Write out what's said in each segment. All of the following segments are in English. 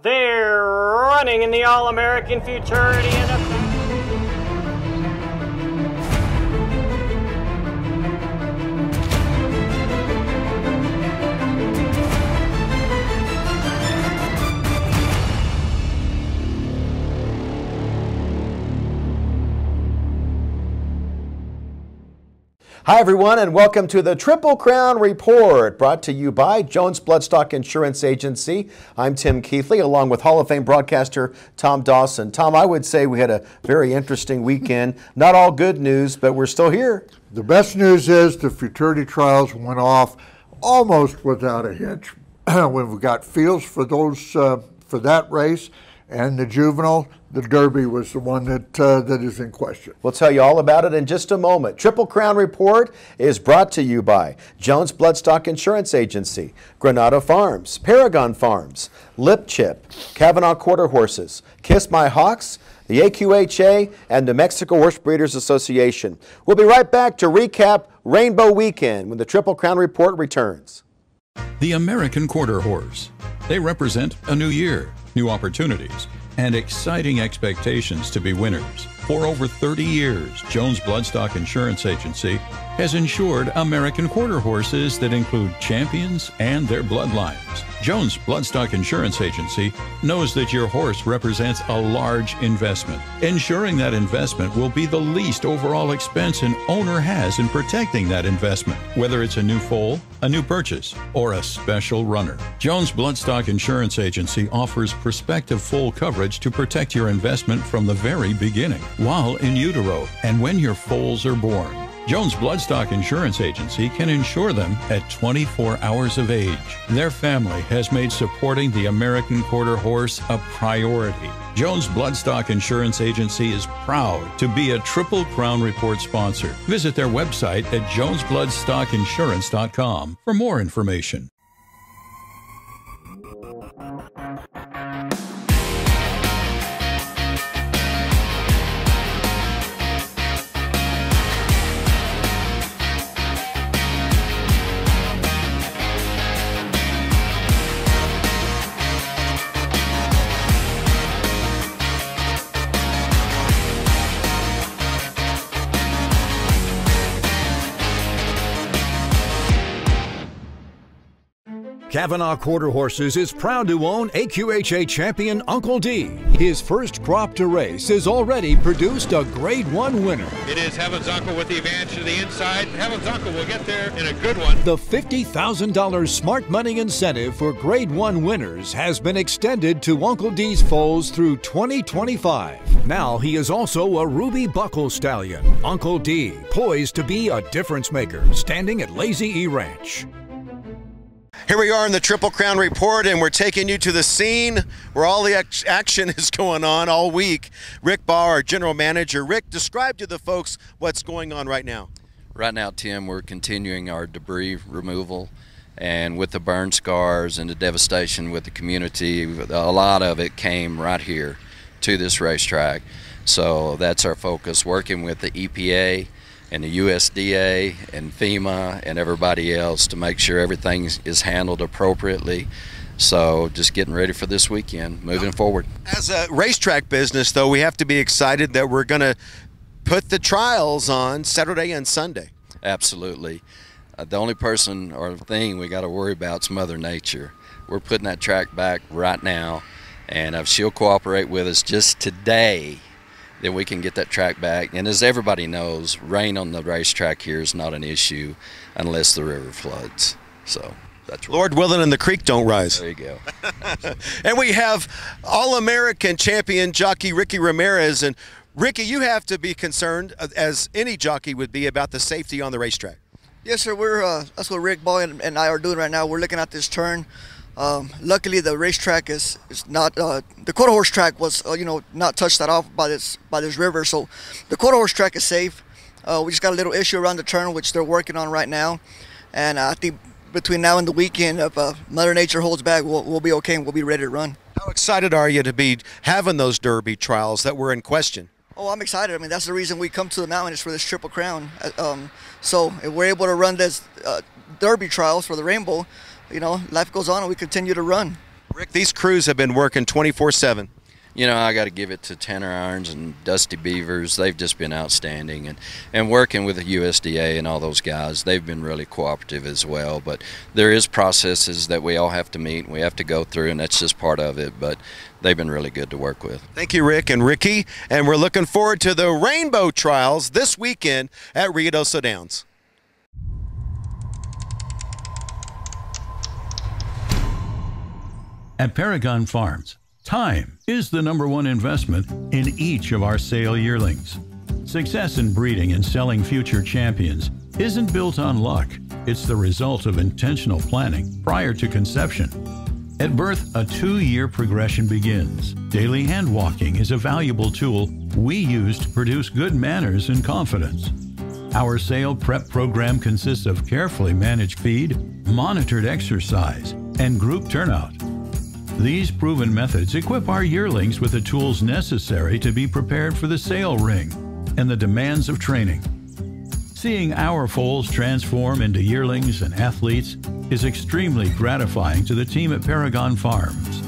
They're running in the All-American Futurity NFL. Hi everyone, and welcome to the Triple Crown Report, brought to you by Jones Bloodstock Insurance Agency. I'm Tim Keithley, along with Hall of Fame broadcaster Tom Dawson. Tom, I would say we had a very interesting weekend. Not all good news, but we're still here. The best news is the futurity trials went off almost without a hitch. We've got fields for those for that race, and the juvenile. The Derby was the one that is in question. We'll tell you all about it in just a moment. Triple Crown Report is brought to you by Jones Bloodstock Insurance Agency, Granada Farms, Paragon Farms, Lip Chip, Cavanaugh Quarter Horses, Kiss My Hawks, the AQHA, and New Mexico Horse Breeders Association. We'll be right back to recap Rainbow Weekend when the Triple Crown Report returns. The American Quarter Horse. They represent a new year, new opportunities, and exciting expectations to be winners. For over 30 years, Jones Bloodstock Insurance Agency has insured American quarter horses that include champions and their bloodlines. Jones Bloodstock Insurance Agency knows that your horse represents a large investment. Ensuring that investment will be the least overall expense an owner has in protecting that investment, whether it's a new foal, a new purchase, or a special runner. Jones Bloodstock Insurance Agency offers prospective full coverage to protect your investment from the very beginning, while in utero and when your foals are born. Jones Bloodstock Insurance Agency can insure them at 24 hours of age. Their family has made supporting the American quarter horse a priority. Jones Bloodstock Insurance Agency is proud to be a Triple Crown Report sponsor. Visit their website at jonesbloodstockinsurance.com for more information. Cavanaugh Quarter Horses is proud to own AQHA champion Uncle D. His first crop to race has already produced a Grade 1 winner. It is Heaven's Uncle with the advantage to the inside. Heaven's Uncle will get there in a good one. The $50,000 smart money incentive for Grade 1 winners has been extended to Uncle D's foals through 2025. Now he is also a Ruby Buckle stallion. Uncle D, poised to be a difference maker, standing at Lazy E Ranch. Here we are in the Triple Crown Report, and we're taking you to the scene where all the action is going on all week. Rick Baugh, our general manager. Rick, describe to the folks what's going on right now. Right now, Tim, we're continuing our debris removal, and with the burn scars and the devastation with the community, a lot of it came right here to this racetrack. So that's our focus, working with the EPA and the USDA and FEMA and everybody else to make sure everything is handled appropriately. So just getting ready for this weekend, moving forward. As a racetrack business, though, we have to be excited that we're going to put the trials on Saturday and Sunday. Absolutely. The only person or thing we got to worry about is Mother Nature. We're putting that track back right now, and if she'll cooperate with us just today, then we can get that track back. And as everybody knows, rain on the racetrack here is not an issue unless the river floods. So that's Lord willing and the creek don't rise. There you go. And we have All-American champion jockey Ricky Ramirez. And Ricky, you have to be concerned, as any jockey would be, about the safety on the racetrack. Yes, sir. That's what Rick Baugh and I are doing right now. We're looking at this turn. Luckily, the racetrack is not the quarter horse track was not touched at all by this river, so the quarter horse track is safe. We just got a little issue around the turn, which they're working on right now, and I think between now and the weekend, if Mother Nature holds back, we'll be okay and we'll be ready to run. How excited are you to be having those Derby trials that were in question? Oh, I'm excited. I mean, that's the reason we come to the mountain, is for this Triple Crown. So if we're able to run this Derby trials for the Rainbow, life goes on and we continue to run. Rick, these crews have been working 24/7. You know, I got to give it to Tanner Irons and Dusty Beavers. They've just been outstanding. And working with the USDA and all those guys, they've been really cooperative as well. But there is processes that we all have to meet and we have to go through, and that's just part of it. But they've been really good to work with. Thank you, Rick and Ricky. And we're looking forward to the Rainbow Trials this weekend at Ruidoso Downs. At Paragon Farms, time is the #1 investment in each of our sale yearlings. Success in breeding and selling future champions isn't built on luck. It's the result of intentional planning prior to conception. At birth, a 2-year progression begins. Daily hand walking is a valuable tool we use to produce good manners and confidence. Our sale prep program consists of carefully managed feed, monitored exercise, and group turnout. These proven methods equip our yearlings with the tools necessary to be prepared for the sale ring and the demands of training. Seeing our foals transform into yearlings and athletes is extremely gratifying to the team at Paragon Farms.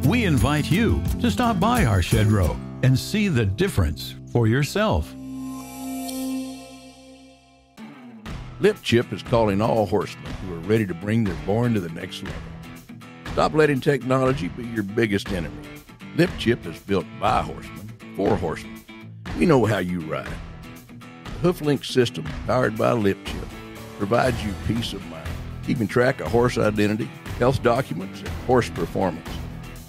We invite you to stop by our shed row and see the difference for yourself. Lip Chip is calling all horsemen who are ready to bring their born to the next level. Stop letting technology be your biggest enemy. Lip Chip is built by horsemen, for horsemen. We know how you ride. The HoofLink system, powered by Lip Chip, provides you peace of mind, keeping track of horse identity, health documents, and horse performance,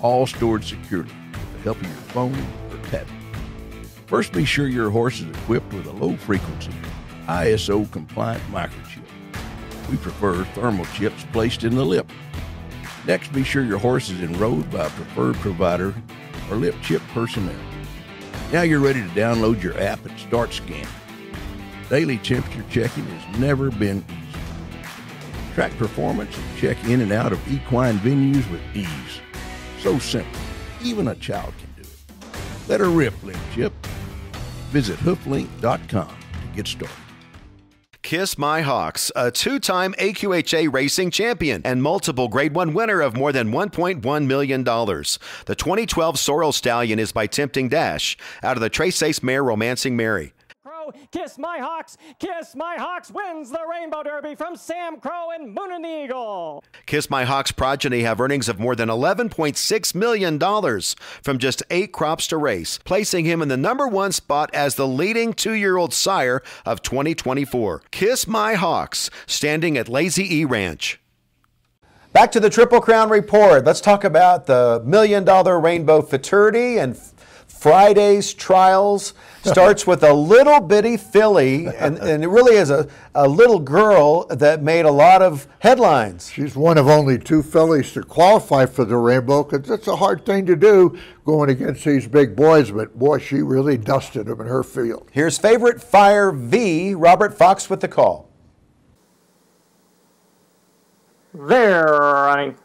all stored securely with the help of your phone or tablet. First, be sure your horse is equipped with a low-frequency, ISO-compliant microchip. We prefer thermal chips placed in the lip. Next, be sure your horse is enrolled by a preferred provider or Lip Chip personnel. Now you're ready to download your app and start scanning. Daily temperature checking has never been easier. Track performance and check in and out of equine venues with ease. So simple, even a child can do it. Let her rip, Lip Chip. Visit hooflink.com to get started. Kiss My Hawks, a 2-time AQHA racing champion and multiple Grade 1 winner of more than $1.1 million. The 2012 Sorrel Stallion is by Tempting Dash out of the Tres Ace mare Romancing Mary. Kiss My Hawks wins the Rainbow Derby from Sam Crow and Moon and the Eagle. Kiss My Hawks progeny have earnings of more than $11.6 million from just 8 crops to race, placing him in the #1 spot as the leading 2-year-old sire of 2024. Kiss My Hawks, standing at Lazy E Ranch. Back to the Triple Crown Report. Let's talk about the $1 million Rainbow Futurity and Friday's trials. Starts with a little bitty filly, and it really is a little girl that made a lot of headlines. She's one of only 2 fillies to qualify for the Rainbow, because it's a hard thing to do going against these big boys, but boy, she really dusted them in her field. Here's Favorite Fire V, Robert Fox with the call. They're running.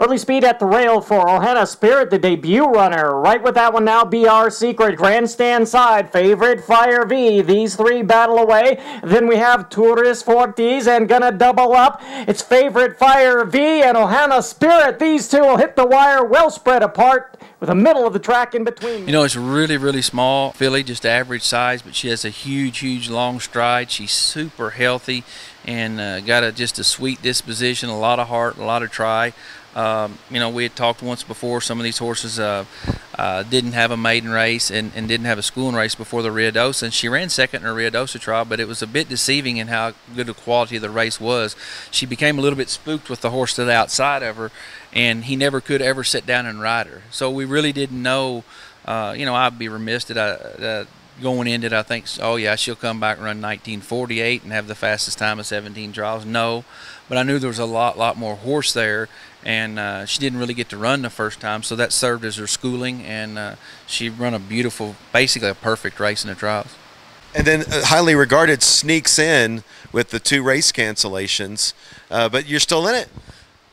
Early speed at the rail for Ohana Spirit, the debut runner. Right with that one now, BR Secret, grandstand side, Favorite Fire V. These 3 battle away. Then we have Tourist Fortis and gonna double up. It's Favorite Fire V and Ohana Spirit. These 2 will hit the wire well spread apart with the middle of the track in between. You know, it's really, really small filly, just average size, but she has a huge, huge long stride. She's super healthy and got just a sweet disposition, a lot of heart, a lot of try. You know, we had talked once before, some of these horses didn't have a maiden race and didn't have a schooling race before the Ruidoso, and she ran second in her Ruidoso trial, but it was a bit deceiving in how good a quality the race was. She became a little bit spooked with the horse to the outside of her, and he never could ever sit down and ride her. So we really didn't know, you know, I'd be remiss that going into it, I think, oh yeah, she'll come back and run 1948 and have the fastest time of 17 trials. No, but I knew there was a lot more horse there, and she didn't really get to run the first time, so that served as her schooling, and she run a beautiful, basically a perfect race in the trials. And then highly regarded sneaks in with the 2 race cancellations, but you're still in it.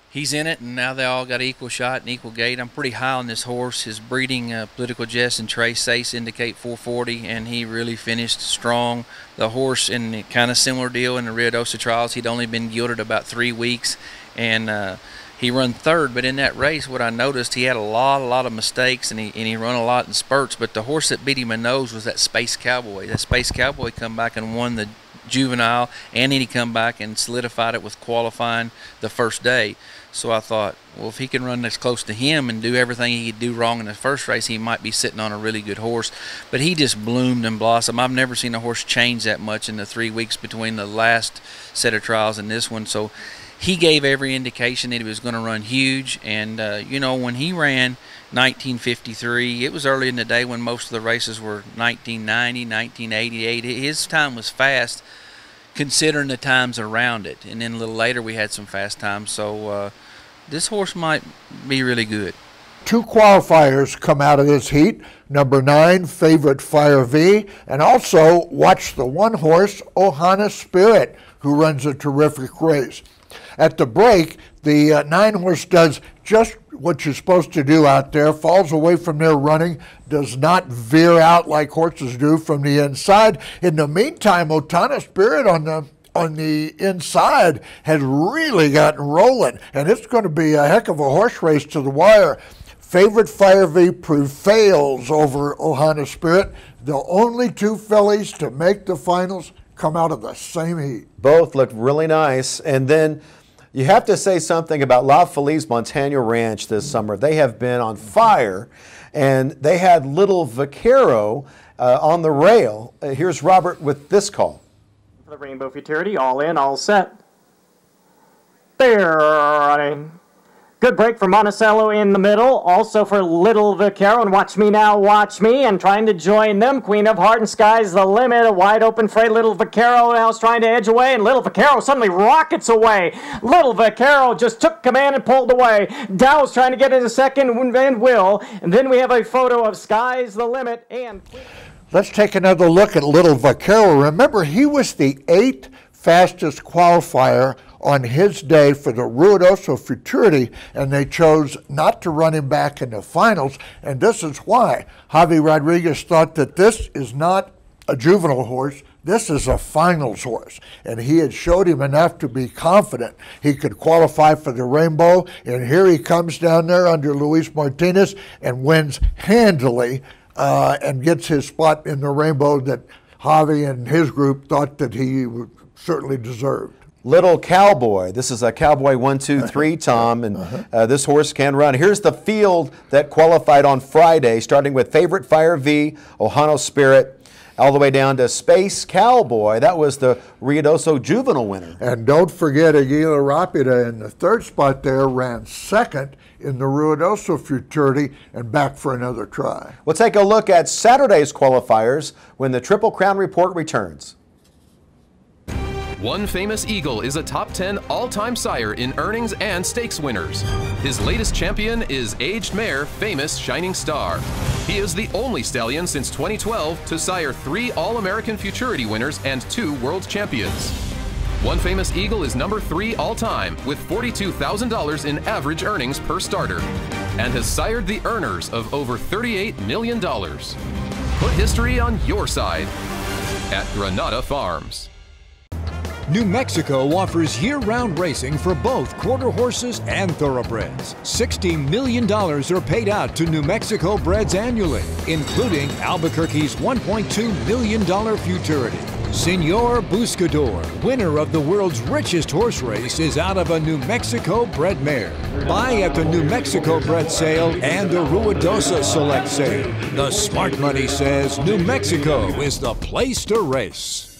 He's in it, and now they all got equal shot and equal gait. I'm pretty high on this horse. His breeding, Political Jest and Tres Ace, indicate 440, and he really finished strong. The horse, in kind of similar deal in the Ruidoso trials, he'd only been gelded about 3 weeks, and He run third, but in that race, what I noticed, he had a lot of mistakes, and he run a lot in spurts. But the horse that beat him in nose was that Space Cowboy. That Space Cowboy come back and won the juvenile, and then he come back and solidified it with qualifying the first day. So I thought, well, if he can run this close to him and do everything he could do wrong in the first race, he might be sitting on a really good horse. But he just bloomed and blossomed. I've never seen a horse change that much in the 3 weeks between the last set of trials and this one. So he gave every indication that he was going to run huge. And, you know, when he ran 1953, it was early in the day when most of the races were 1990, 1988. His time was fast considering the times around it. And then a little later we had some fast times. So this horse might be really good. 2 qualifiers come out of this heat. Number 9, Favorite Fire V, and also watch the 1 horse, Ohana Spirit, who runs a terrific race. At the break, the 9 horse does just what you're supposed to do out there, falls away from their running, does not veer out like horses do from the inside. In the meantime, Ohana Spirit on the inside has really gotten rolling, and it's going to be a heck of a horse race to the wire. Favorite Fire V prevails over Ohana Spirit. The only 2 fillies to make the finals come out of the same heat. Both look really nice. And then you have to say something about La Feliz Montana Ranch this summer. They have been on fire, and they had Little Vaquero on the rail. Here's Robert with this call. For the Rainbow Futurity, all in, all set. There. Good break for Monticello in the middle. Also for Little Vaquero and Watch Me Now, Watch Me. And trying to join them, Queen of Heart and Sky's the Limit. A wide open freight. Little Vaquero now is trying to edge away. And Little Vaquero suddenly rockets away. Little Vaquero just took command and pulled away. Dow's trying to get into second and will. And then we have a photo of Sky's the Limit and... Let's take another look at Little Vaquero. Remember, he was the 8th fastest qualifier on his day for the Ruidoso Futurity, and they chose not to run him back in the finals, and this is why. Javi Rodriguez thought that this is not a juvenile horse, this is a finals horse, and he had showed him enough to be confident he could qualify for the Rainbow, and here he comes down there under Luis Martinez and wins handily and gets his spot in the Rainbow that Javi and his group thought that he certainly deserved. Little Cowboy. This is a Cowboy 1, 2, 3, Tom, and this horse can run. Here's the field that qualified on Friday, starting with Favorite Fire V, Ohana Spirit, all the way down to Space Cowboy. That was the Ruidoso Juvenile winner. And don't forget Aguila Rapida in the 3rd spot there, ran 2nd in the Ruidoso Futurity and back for another try. We'll take a look at Saturday's qualifiers when the Triple Crown Report returns. One Famous Eagle is a top 10 all-time sire in earnings and stakes winners. His latest champion is aged mare Famous Shining Star. He is the only stallion since 2012 to sire 3 All-American Futurity winners and 2 world champions. One Famous Eagle is number 3 all-time with $42,000 in average earnings per starter and has sired the earners of over $38 million. Put history on your side at Granada Farms. New Mexico offers year-round racing for both quarter horses and thoroughbreds. $60 million are paid out to New Mexico breds annually, including Albuquerque's $1.2 million Futurity. Senor Buscador, winner of the world's richest horse race, is out of a New Mexico bred mare. Buy at the New Mexico bred sale and the Ruidoso Select sale. The smart money says New Mexico is the place to race.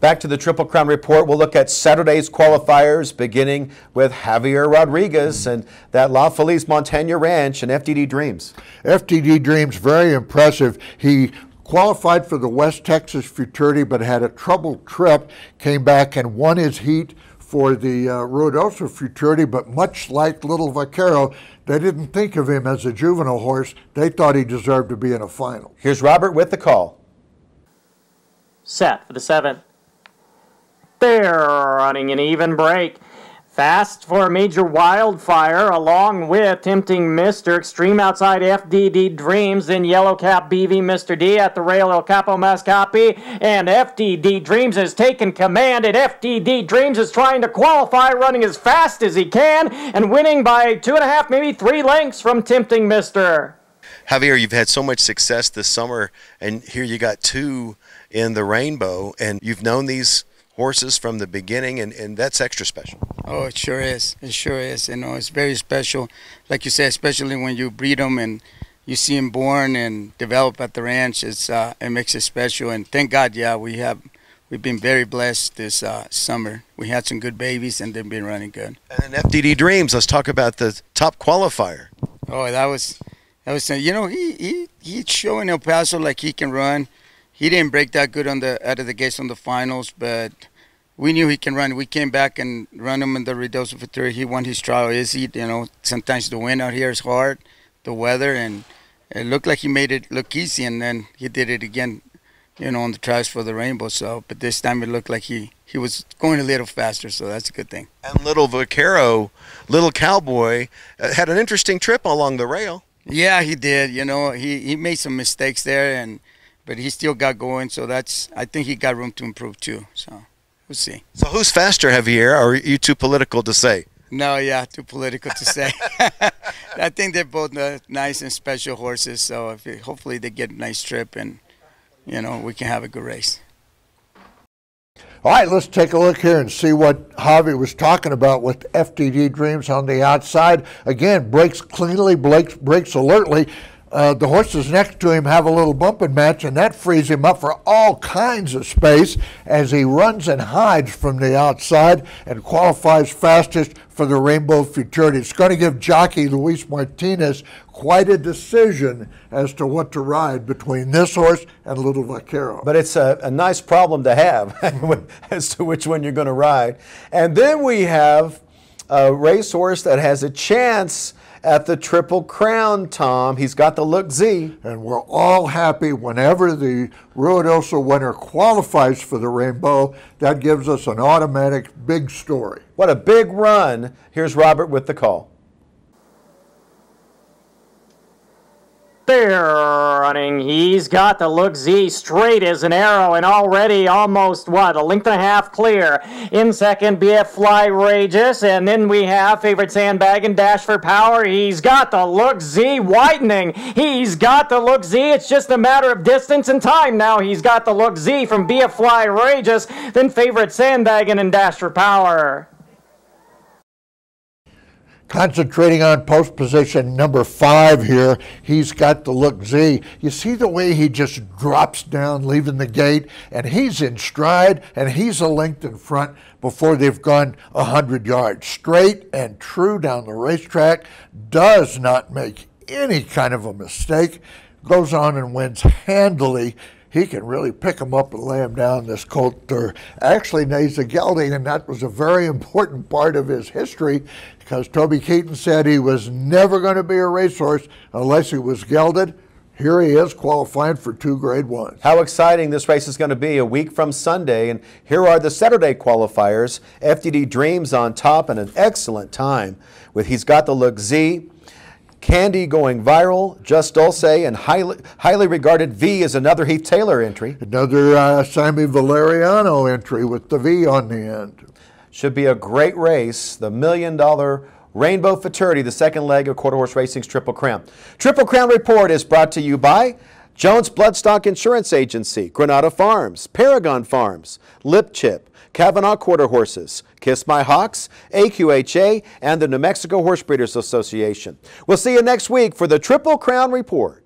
Back to the Triple Crown Report. We'll look at Saturday's qualifiers, beginning with Javier Rodriguez and that La Feliz Montana Ranch and FDD Dreams. FDD Dreams, very impressive. He qualified for the West Texas Futurity but had a troubled trip, came back and won his heat for the Ruidoso Futurity, but much like Little Vaquero, they didn't think of him as a juvenile horse. They thought he deserved to be in a final. Here's Robert with the call. Set for the 7th. They're running an even break. Fast for Major Wildfire, along with Tempting Mr. Extreme outside FDD Dreams, then Yellow Cap BV Mr. D at the rail El Capo Mascapi, and FDD Dreams has taken command, and FDD Dreams is trying to qualify, running as fast as he can, and winning by 2.5, maybe 3 lengths from Tempting Mr. Javier, you've had so much success this summer, and here you got 2 in the Rainbow, and you've known these horses from the beginning, and that's extra special. Oh, it sure is. It sure is. You know, it's very special. Like you said, especially when you breed them and you see them born and develop at the ranch, it makes it special. And thank God, yeah, we've been very blessed this summer. We had some good babies, and they've been running good. And FDD Dreams, let's talk about the top qualifier. Oh, that was you know, he's showing El Paso like he can run. He didn't break that good out of the gates on the finals, but we knew he can run. We came back and run him in the Ruidoso Futurity. He won his trial. You know, sometimes the wind out here is hard, the weather, and it looked like he made it look easy, and then he did it again, you know, on the trials for the Rainbow. So, but this time it looked like he was going a little faster, so that's a good thing. And Little Vaquero, Little Cowboy, had an interesting trip along the rail. Yeah, he did. You know, he made some mistakes there, but he still got going. So I think he got room to improve too. So we'll see. So who's faster, Javier? Or are you too political to say? No, yeah, too political to say. I think they're both nice and special horses. So hopefully they get a nice trip, and you know, we can have a good race. All right, let's take a look here and see what Javi was talking about with FDD Dreams on the outside. Again, breaks cleanly, breaks alertly. The horses next to him have a little bumping match, and that frees him up for all kinds of space as he runs and hides from the outside and qualifies fastest for the Rainbow Futurity. It's going to give jockey Luis Martinez quite a decision as to what to ride between this horse and Little Vaquero. But it's a nice problem to have as to which one you're going to ride. And then we have a racehorse that has a chance at the Triple Crown, Tom. He's got the Look Z. And we're all happy whenever the Ruidoso winner qualifies for the Rainbow. That gives us an automatic big story. What a big run. Here's Robert with the call. They're running. He's got the Look Z straight as an arrow, and already almost, what, a length and a half clear. In second, BF Fly Rageous, and then we have Favorite Sandbag and Dash for Power. He's got the Look Z widening. He's got the Look Z. It's just a matter of distance and time now. He's got the Look Z from BF Fly Rageous, then Favorite Sandbag and Dash for Power. Concentrating on post position number 5 here, he's got the Look Z. You see the way he just drops down, leaving the gate, and he's in stride, and he's a length in front before they've gone 100 yards. Straight and true down the racetrack, does not make any kind of a mistake, goes on and wins handily. He can really pick him up and lay him down, this colt. Actually, he's a gelding, and that was a very important part of his history, because Toby Keaton said he was never going to be a racehorse unless he was gelded. Here he is qualifying for 2 Grade 1s. How exciting this race is going to be a week from Sunday. And here are the Saturday qualifiers. FDD Dreams on top and an excellent time with He's Got the Look Z. Candy going viral, Just Dulce, and highly regarded V is another Heath Taylor entry. Another Sammy Valeriano entry with the V on the end. Should be a great race. The $1 million Rainbow Futurity, the second leg of Quarter Horse Racing's Triple Crown. Triple Crown Report is brought to you by Jones Bloodstock Insurance Agency, Granada Farms, Paragon Farms, Lip Chip, Kavanaugh Quarter Horses, Kiss My Hawks, AQHA, and the New Mexico Horse Breeders Association. We'll see you next week for the Triple Crown Report.